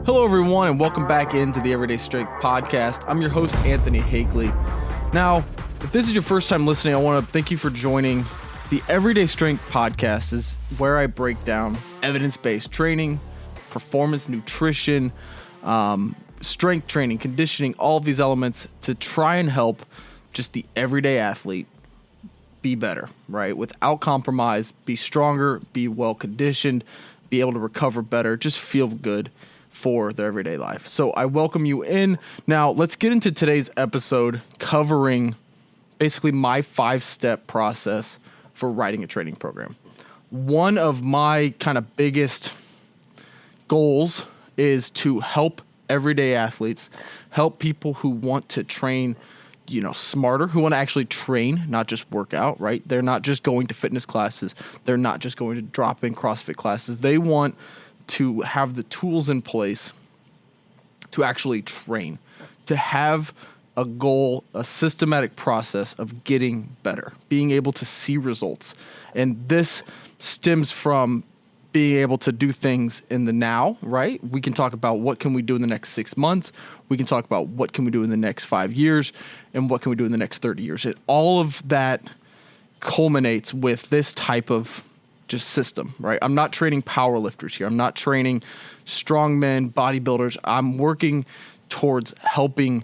Hello, everyone, and welcome back into the Everyday Strength Podcast. I'm your host, Anthony Hagley. Now, if this is your first time listening, I want to thank you for joining. The Everyday Strength Podcast is where I break down evidence-based training, performance nutrition, strength training, conditioning, all of these elements to try and help just the everyday athlete be better, right? Without compromise, be stronger, be well-conditioned, be able to recover better, just feel good for their everyday life. So I welcome you in. Now, let's get into today's episode covering basically my 5-step process for writing a training program. One of my kind of biggest goals is to help everyday athletes, help people who want to train, smarter, who want to actually train, not just work out, right? They're not just going to fitness classes. They're not just going to drop in CrossFit classes. They want to have the tools in place to actually train, to have a goal, a systematic process of getting better, being able to see results. And this stems from being able to do things in the now, right? We can talk about what can we do in the next 6 months. We can talk about what can we do in the next 5 years and what can we do in the next 30 years. And all of that culminates with this type of just system, right? I'm not training power lifters here. I'm not training strongmen, bodybuilders. I'm working towards helping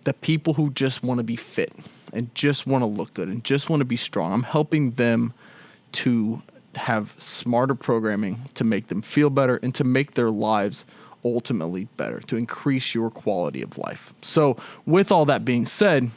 the people who just want to be fit and just want to look good and just want to be strong. I'm helping them to have smarter programming to make them feel better and to make their lives ultimately better, to increase your quality of life. So with all that being said,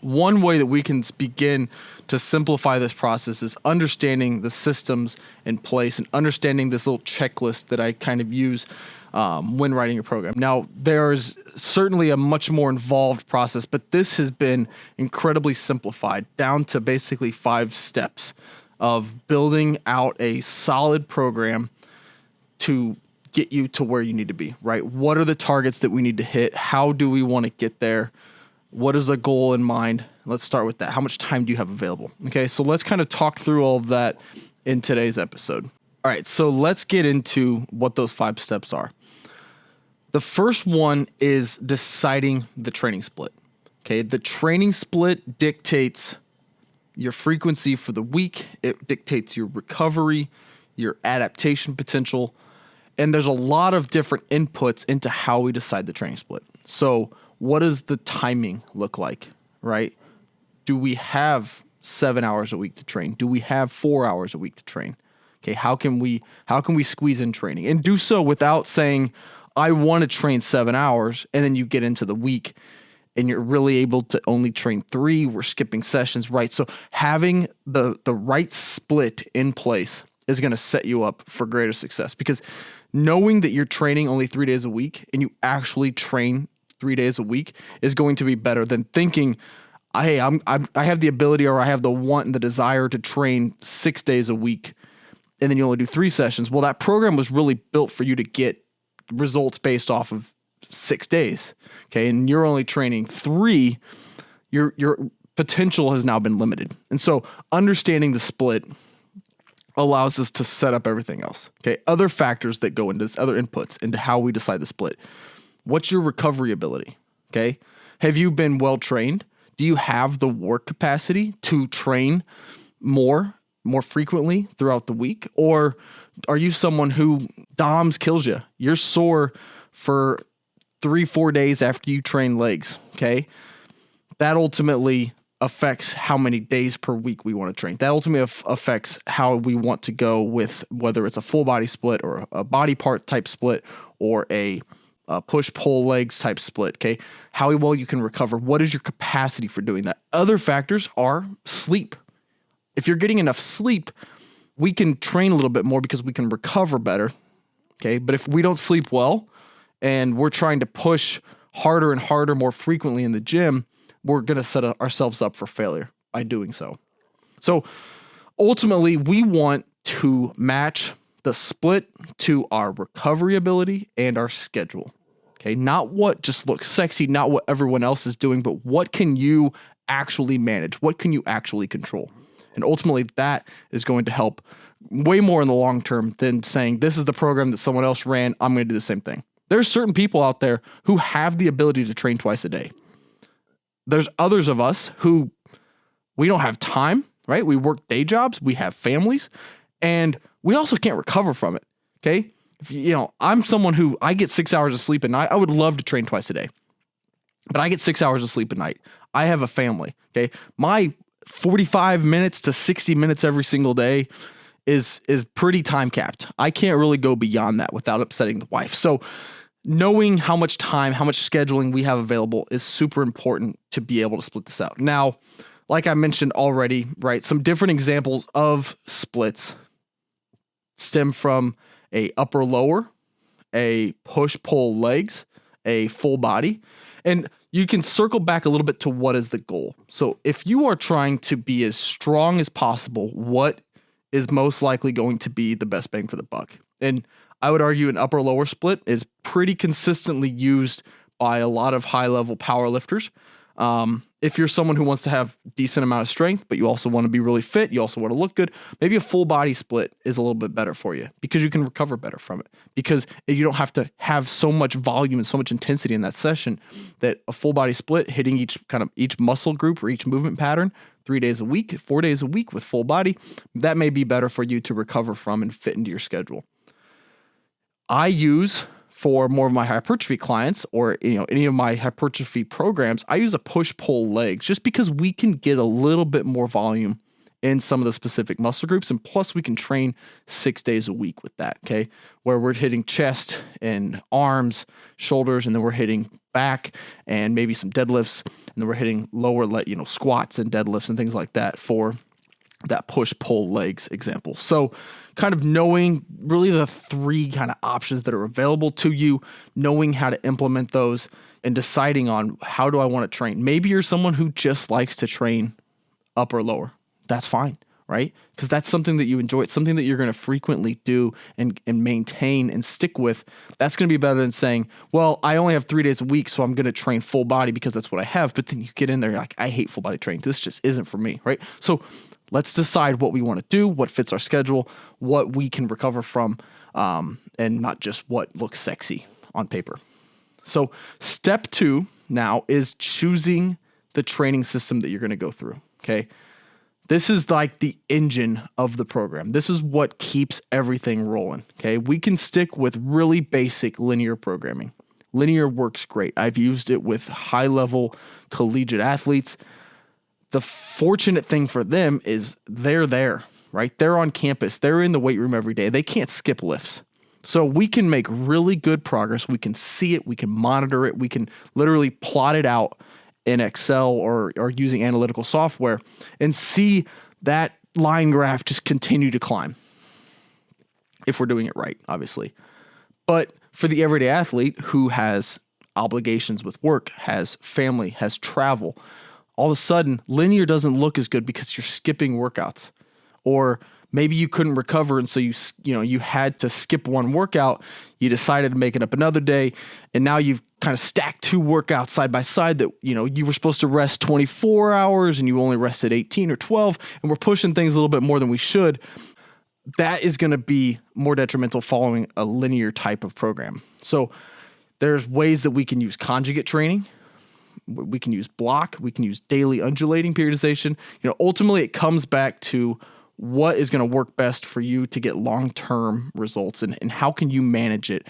one way that we can begin to simplify this process is understanding the systems in place and understanding this little checklist that I kind of use when writing a program. Now, there's certainly a much more involved process, but this has been incredibly simplified down to basically 5 steps of building out a solid program to get you to where you need to be, right? What are the targets that we need to hit? How do we want to get there? What is the goal in mind? Let's start with that. How much time do you have available? Okay, so let's kind of talk through all of that in today's episode. All right, so let's get into what those 5 steps are. The first one is deciding the training split. Okay, the training split dictates your frequency for the week. It dictates your recovery, your adaptation potential, and there's a lot of different inputs into how we decide the training split. So what does the timing look like, right? Do we have 7 hours a week to train? Do we have 4 hours a week to train? Okay, how can we squeeze in training and do so without saying, I want to train 7 hours, and then you get into the week and you're really able to only train 3, we're skipping sessions, right? So having the right split in place is going to set you up for greater success, because knowing that you're training only 3 days a week and you actually train 3 days a week is going to be better than thinking, hey, I have the ability or I have the want and the desire to train 6 days a week, and then you only do 3 sessions. Well, that program was really built for you to get results based off of 6 days, okay? And you're only training 3, your potential has now been limited. And so understanding the split allows us to set up everything else, okay? Other factors that go into this, other inputs into how we decide the split. What's your recovery ability, okay? Have you been well trained? Do you have the work capacity to train more frequently throughout the week? Or are you someone who DOMS kills you? You're sore for 3-4 days after you train legs, okay? That ultimately affects how many days per week we want to train. That ultimately affects how we want to go with whether it's a full body split or a body part type split or a push-pull legs type split, okay? How well you can recover. What is your capacity for doing that? Other factors are sleep. If you're getting enough sleep, we can train a little bit more because we can recover better, okay? But if we don't sleep well and we're trying to push harder and harder more frequently in the gym, we're going to set ourselves up for failure by doing so. So ultimately, we want to match the split to our recovery ability and our schedule. Okay, not what just looks sexy, not what everyone else is doing, but what can you actually manage? What can you actually control? And ultimately, that is going to help way more in the long term than saying, this is the program that someone else ran, I'm going to do the same thing. There's certain people out there who have the ability to train twice a day. There's others of us who we don't have time, right? We work day jobs, we have families, and we also can't recover from it. Okay. I'm someone who I get 6 hours of sleep at night. I would love to train twice a day, but I get 6 hours of sleep at night. I have a family. Okay. My 45 minutes to 60 minutes every single day is pretty time capped. I can't really go beyond that without upsetting the wife. So knowing how much time, how much scheduling we have available is super important to be able to split this out. Now, like I mentioned already, right, some different examples of splits stem from a upper lower, a push pull legs, a full body. And you can circle back a little bit to what is the goal. So if you are trying to be as strong as possible, what is most likely going to be the best bang for the buck? And I would argue an upper lower split is pretty consistently used by a lot of high level power lifters. If you're someone who wants to have decent amount of strength, but you also want to be really fit, you also want to look good, maybe a full body split is a little bit better for you because you can recover better from it, because you don't have to have so much volume and so much intensity in that session. That a full body split, hitting each muscle group or each movement pattern 3 days a week, 4 days a week with full body, that may be better for you to recover from and fit into your schedule. I use, for more of my hypertrophy clients or any of my hypertrophy programs, I use a push-pull legs just because we can get a little bit more volume in some of the specific muscle groups, and plus we can train 6 days a week with that, okay? Where we're hitting chest and arms, shoulders, and then we're hitting back and maybe some deadlifts, and then we're hitting lower squats and deadlifts and things like that for that push-pull legs example. So kind of knowing really the three kind of options that are available to you, knowing how to implement those, and deciding on how do I want to train. Maybe you're someone who just likes to train upper lower. That's fine, right? Because that's something that you enjoy. It's something that you're going to frequently do and maintain and stick with. That's going to be better than saying, well, I only have 3 days a week, so I'm going to train full body because that's what I have. But then you get in there, you're like, I hate full body training. This just isn't for me, right? So let's decide what we want to do, what fits our schedule, what we can recover from, and not just what looks sexy on paper. So step 2 now is choosing the training system that you're going to go through, okay? This is like the engine of the program. This is what keeps everything rolling, okay? We can stick with really basic linear programming. Linear works great. I've used it with high-level collegiate athletes. The fortunate thing for them is they're there, right? They're on campus. They're in the weight room every day. They can't skip lifts. So we can make really good progress. We can see it. We can monitor it. We can literally plot it out in Excel or using analytical software and see that line graph just continue to climb if we're doing it right, obviously. But for the everyday athlete who has obligations with work, has family, has travel, all of a sudden linear doesn't look as good because you're skipping workouts, or maybe you couldn't recover, and so you had to skip one workout. You decided to make it up another day, and now you've kind of stacked 2 workouts side by side that you were supposed to rest 24 hours and you only rested 18 or 12, and we're pushing things a little bit more than we should. That is going to be more detrimental following a linear type of program. So there's ways that we can use conjugate training. We can use block. We can use daily undulating periodization. Ultimately it comes back to what is going to work best for you to get long-term results, and how can you manage it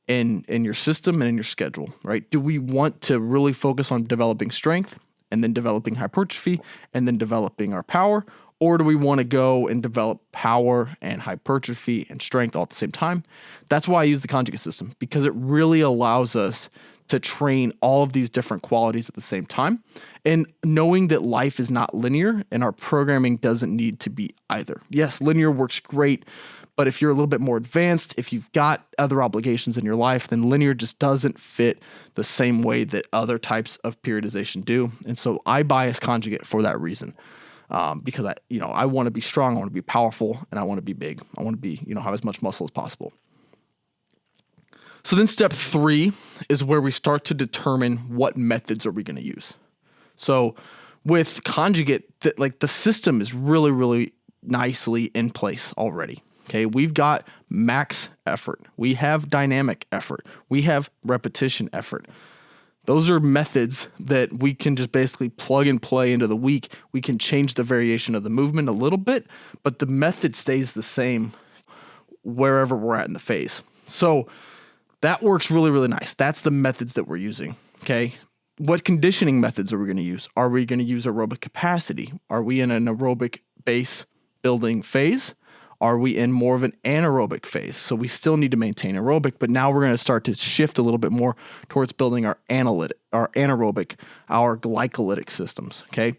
in your system and in your schedule, right? Do we want to really focus on developing strength and then developing hypertrophy and then developing our power? Or do we want to go and develop power and hypertrophy and strength all at the same time? That's why I use the conjugate system, because it really allows us to train all of these different qualities at the same time, and knowing that life is not linear and our programming doesn't need to be either. Yes, linear works great, but if you're a little bit more advanced, if you've got other obligations in your life, then linear just doesn't fit the same way that other types of periodization do. And so I bias conjugate for that reason, because I want to be strong, I want to be powerful, and I want to be big. I want to be, have as much muscle as possible. So then step 3 is where we start to determine what methods are we going to use. So with conjugate, the system is really, really nicely in place already. Okay, we've got max effort. We have dynamic effort. We have repetition effort. Those are methods that we can just basically plug and play into the week. We can change the variation of the movement a little bit, but the method stays the same wherever we're at in the phase. So that works really, really nice. That's the methods that we're using. Okay. What conditioning methods are we going to use? Are we going to use aerobic capacity? Are we in an aerobic base building phase? Are we in more of an anaerobic phase? So we still need to maintain aerobic, but now we're going to start to shift a little bit more towards building our anaerobic, our glycolytic systems. Okay.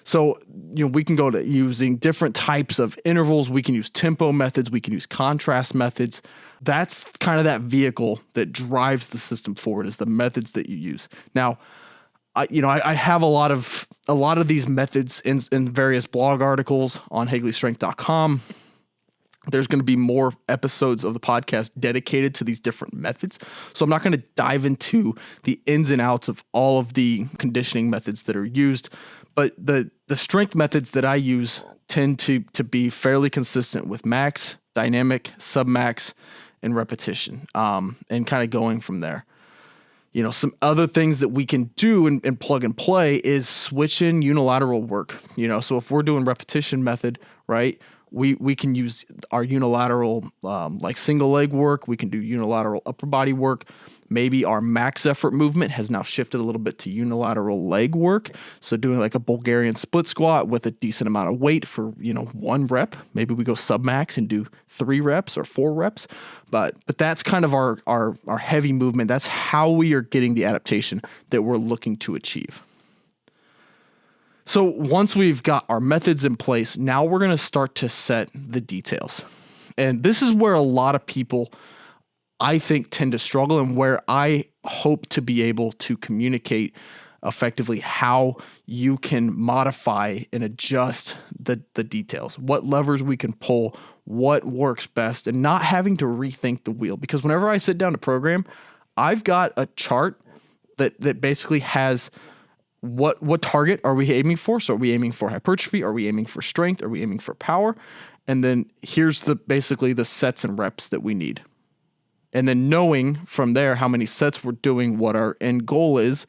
So, we can go to using different types of intervals. We can use tempo methods. We can use contrast methods. That's kind of that vehicle that drives the system forward, is the methods that you use. Now, I have a lot of these methods in various blog articles on HagleyStrength.com. There's going to be more episodes of the podcast dedicated to these different methods. So I'm not going to dive into the ins and outs of all of the conditioning methods that are used, but the strength methods that I use tend to be fairly consistent with max, dynamic, submax, and repetition, and kind of going from there. Some other things that we can do and plug and play is switch in unilateral work. So if we're doing repetition method, right, we can use our unilateral, like single leg work. We can do unilateral upper body work. Maybe our max effort movement has now shifted a little bit to unilateral leg work. So doing like a Bulgarian split squat with a decent amount of weight for, 1 rep. Maybe we go submax and do 3 reps or 4 reps. But that's kind of our heavy movement. That's how we are getting the adaptation that we're looking to achieve. So once we've got our methods in place, now we're going to start to set the details. And this is where a lot of people, I think, tend to struggle, and where I hope to be able to communicate effectively how you can modify and adjust the details, what levers we can pull, what works best, and not having to rethink the wheel. Because whenever I sit down to program, I've got a chart that basically has what target are we aiming for? So are we aiming for hypertrophy? Are we aiming for strength? Are we aiming for power? And then here's basically the sets and reps that we need. And then knowing from there how many sets we're doing, what our end goal is,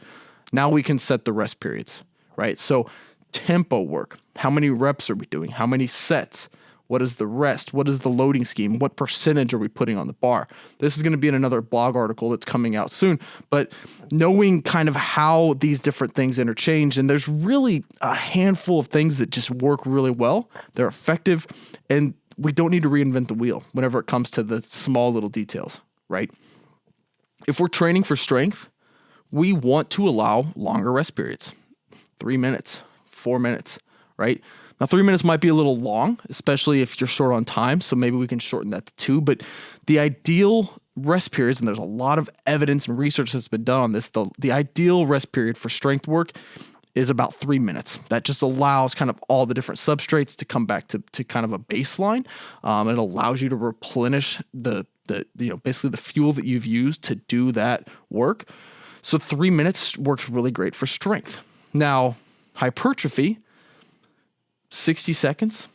now we can set the rest periods, right? So tempo work, how many reps are we doing? How many sets? What is the rest? What is the loading scheme? What percentage are we putting on the bar? This is going to be in another blog article that's coming out soon, but knowing kind of how these different things interchange, and there's really a handful of things that just work really well. They're effective, and we don't need to reinvent the wheel whenever it comes to the small little details, right? If we're training for strength, we want to allow longer rest periods, 3 minutes, 4 minutes, right? Now, 3 minutes might be a little long, especially if you're short on time, so maybe we can shorten that to 2, but the ideal rest periods, and there's a lot of evidence and research that's been done on this, the ideal rest period for strength work is about 3 minutes. That just allows kind of all the different substrates to come back to kind of a baseline. It allows you to replenish basically the fuel that you've used to do that work. So 3 minutes works really great for strength. Now, hypertrophy, 60 seconds,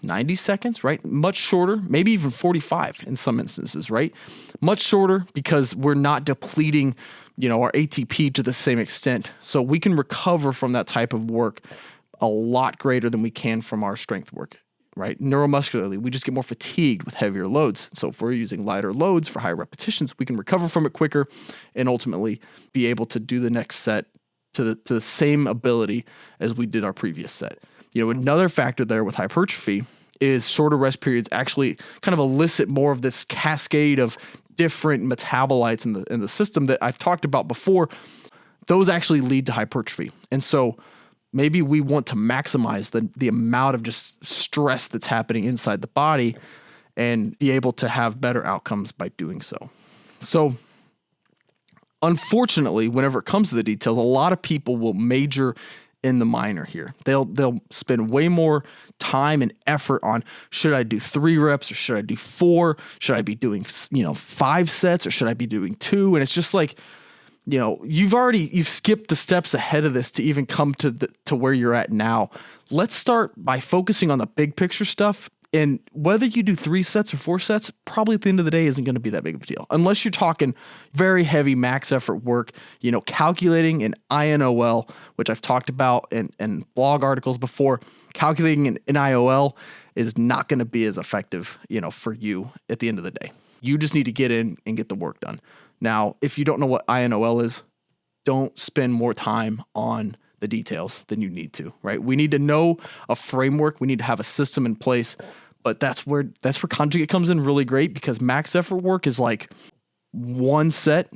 90 seconds, right? Much shorter, maybe even 45 in some instances, right? Much shorter because we're not depleting, our ATP to the same extent. So we can recover from that type of work a lot greater than we can from our strength work, right? Neuromuscularly, we just get more fatigued with heavier loads. So if we're using lighter loads for high repetitions, we can recover from it quicker and ultimately be able to do the next set to the same ability as we did our previous set. Another factor there with hypertrophy is shorter rest periods actually kind of elicit more of this cascade of different metabolites in the system that I've talked about before. Those actually lead to hypertrophy. And so maybe we want to maximize the amount of just stress that's happening inside the body and be able to have better outcomes by doing so. So unfortunately, whenever it comes to the details, a lot of people will major in the minor here. They'll spend way more time and effort on, should I do 3 reps or should I do 4? Should I be doing 5 sets or should I be doing 2? And it's just like, you've skipped the steps ahead of this to even come to where you're at now. Let's start by focusing on the big picture stuff And whether you do 3 sets or 4 sets, probably at the end of the day isn't going to be that big of a deal. Unless you're talking very heavy max effort work, calculating an INOL, which I've talked about in blog articles before. Calculating an IOL is not going to be as effective, for you at the end of the day. You just need to get in and get the work done. Now, if you don't know what INOL is, don't spend more time on the details than you need to, right? We need to know a framework. We need to have a system in place. But that's where conjugate comes in really great, because max effort work is like 1 rep,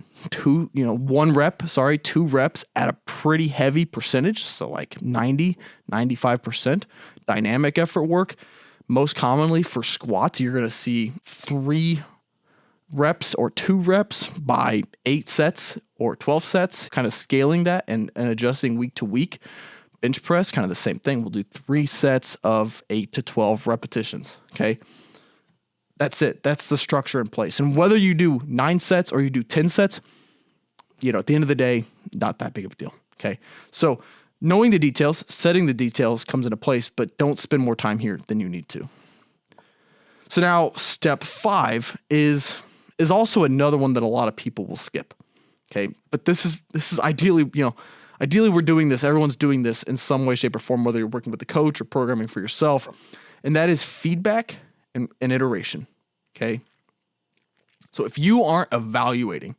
2 reps at a pretty heavy percentage. So like 90, 95%. Dynamic effort work, most commonly for squats, you're going to see 3 reps or 2 reps by 8 sets or 12 sets, kind of scaling that and adjusting week to week. Bench press, kind of the same thing. We'll do 3 sets of 8 to 12 repetitions. Okay. That's it. That's the structure in place. And whether you do 9 sets or you do 10 sets, at the end of the day, not that big of a deal. Okay. So knowing the details, setting the details comes into place, but don't spend more time here than you need to. So now step 5 is also another one that a lot of people will skip. Okay. But this is ideally, ideally we're doing this. Everyone's doing this in some way, shape, or form, whether you're working with a coach or programming for yourself. And that is feedback and iteration. Okay. So if you aren't evaluating,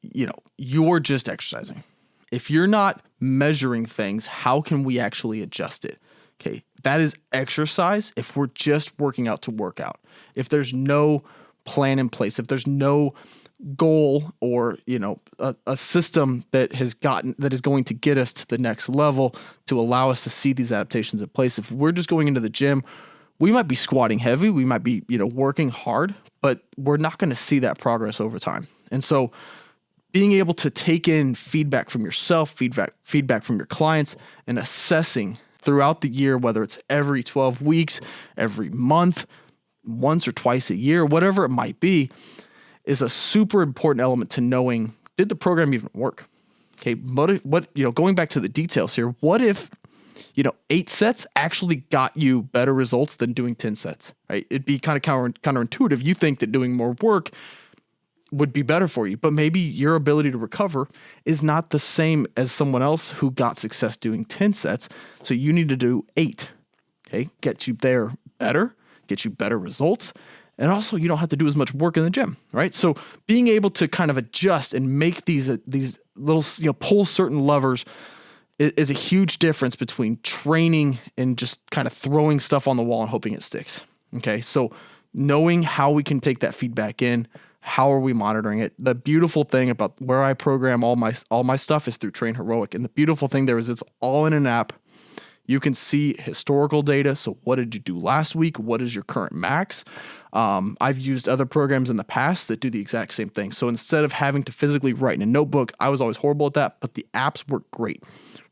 you're just exercising. If you're not measuring things, how can we actually adjust it? Okay. That is exercise if we're just working out to work out. If there's no plan in place, if there's no goal or, a system that is going to get us to the next level to allow us to see these adaptations in place. If we're just going into the gym, we might be squatting heavy, we might be, working hard, but we're not going to see that progress over time. And so being able to take in feedback from yourself, feedback from your clients, and assessing throughout the year, whether it's every 12 weeks, every month, once or twice a year, whatever it might be, is a super important element to knowing, did the program even work? Okay, what going back to the details here, what if 8 sets actually got you better results than doing 10 sets, right? It'd be kind of counterintuitive. You think that doing more work would be better for you, but maybe your ability to recover is not the same as someone else who got success doing 10 sets. So you need to do 8, okay? Get you there better, get you better results. And also, you don't have to do as much work in the gym, right? So being able to kind of adjust and make these little, pull certain levers is a huge difference between training and just kind of throwing stuff on the wall and hoping it sticks. Okay. So knowing how we can take that feedback in, how are we monitoring it? The beautiful thing about where I program all my stuff is through Train Heroic. And the beautiful thing there is it's all in an app. You can see historical data. So what did you do last week? What is your current max? I've used other programs in the past that do the exact same thing. So instead of having to physically write in a notebook, I was always horrible at that, but the apps work great,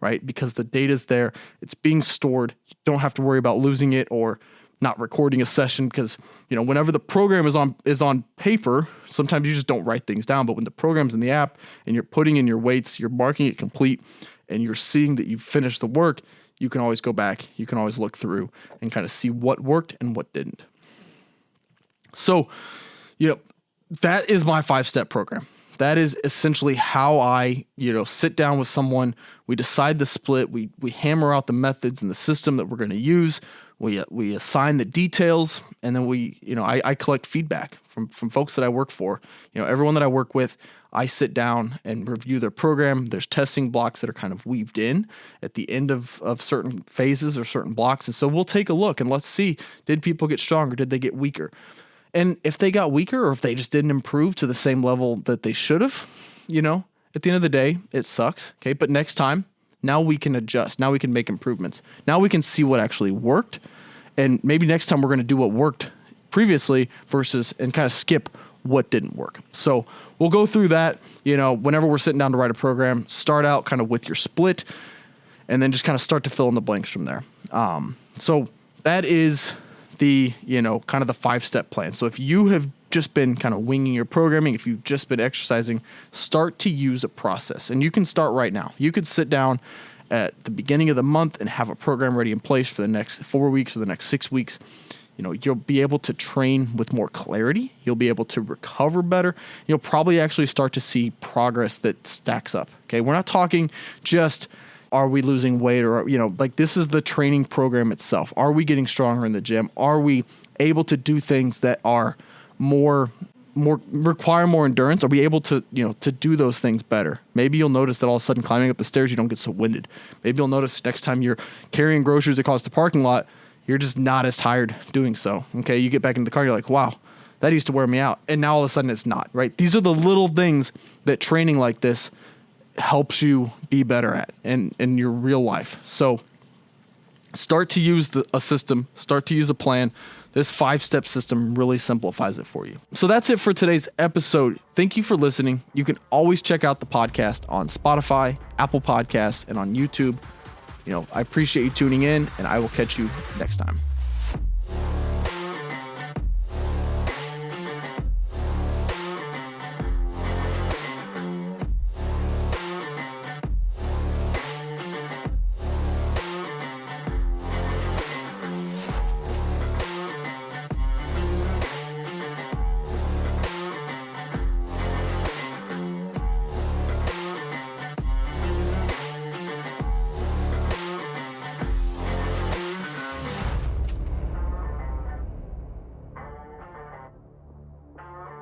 right? Because the data's there, it's being stored. You don't have to worry about losing it or not recording a session because, whenever the program is on paper, sometimes you just don't write things down. But when the program's in the app and you're putting in your weights, you're marking it complete, and you're seeing that you've finished the work, you can always go back, you can always look through and kind of see what worked and what didn't. So, that is my 5-step program. That is essentially how I, sit down with someone, we decide the split, we hammer out the methods and the system that we're going to use, we assign the details, and then I collect feedback from folks that I work for. Everyone that I work with, I sit down and review their program. There's testing blocks that are kind of weaved in at the end of certain phases or certain blocks. And so we'll take a look and let's see, did people get stronger? Did they get weaker? And if they got weaker or if they just didn't improve to the same level that they should have, at the end of the day, it sucks. Okay. But next time, now we can adjust. Now we can make improvements. Now we can see what actually worked. And maybe next time we're going to do what worked previously and kind of skip what didn't work. So we'll go through that, whenever we're sitting down to write a program, start out kind of with your split and then just kind of start to fill in the blanks from there. So that is the, kind of the 5-step plan. So if you have just been kind of winging your programming, if you've just been exercising, start to use a process. And you can start right now. You could sit down at the beginning of the month and have a program ready in place for the next 4 weeks or the next 6 weeks. You'll be able to train with more clarity. You'll be able to recover better. You'll probably actually start to see progress that stacks up. Okay. We're not talking just, are we losing weight or, this is the training program itself. Are we getting stronger in the gym? Are we able to do things that are require more endurance? Are we able to, to do those things better? Maybe you'll notice that all of a sudden climbing up the stairs, you don't get so winded. Maybe you'll notice next time you're carrying groceries across the parking lot, you're just not as tired doing so. Okay. You get back into the car, you're like, wow, that used to wear me out. And now all of a sudden it's not, right? These are the little things that training like this helps you be better at in your real life. So start to use a system, start to use a plan. This 5-step system really simplifies it for you. So that's it for today's episode. Thank you for listening. You can always check out the podcast on Spotify, Apple Podcasts, and on YouTube. I appreciate you tuning in, and I will catch you next time.